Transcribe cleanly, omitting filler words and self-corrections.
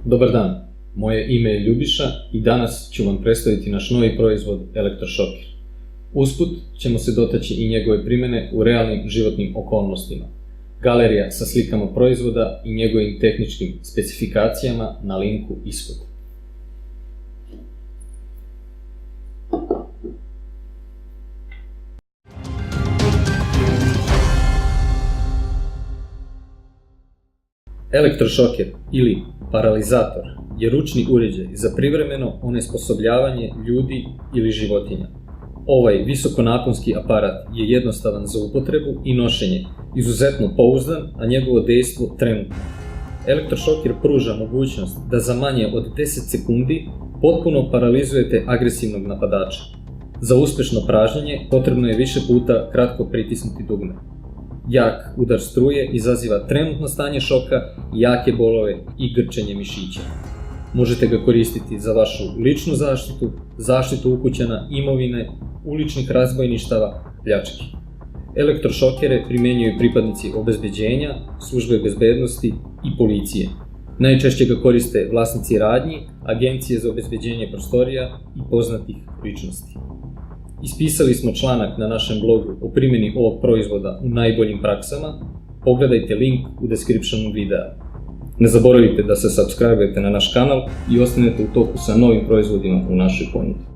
Dobar dan, moje ime je Ljubiša i danas ću vam predstaviti naš novi proizvod Elektrošoker. Usput ćemo se dotaći i njegove primjene u realnim životnim okolnostima. Galerija sa slikama proizvoda i njegovim tehničkim specifikacijama na linku ispod. Elektrošoker ili paralizator je ručni uređaj za privremeno onesposobljavanje ljudi ili životinja. Ovaj visokonaponski aparat je jednostavan za upotrebu i nošenje, izuzetno pouzdan, a njegovo dejstvo trenutno. Elektrošoker pruža mogućnost da za manje od 10 sekundi potpuno paralizujete agresivnog napadača. Za uspešno pražnjenje potrebno je više puta kratko pritisnuti dugme. Jak udar struje izaziva trenutno stanje šoka, jake bolove i grčenje mišića. Možete ga koristiti za vašu ličnu zaštitu, zaštitu ukućana, imovine, uličnih razbojništava, pljački. Elektrošokere primjenjuju pripadnici obezbeđenja, službe bezbednosti i policije. Najčešće ga koriste vlasnici radnji, agencije za obezbeđenje prostorija i poznatih ličnosti. Ispisali smo članak na našem blogu o primjeni ovog proizvoda u najboljim praksama. Pogledajte link u descriptionu videa. Ne zaboravite da se subscribe-ujete na naš kanal i ostanete u toku sa novim proizvodima u našoj ponudi.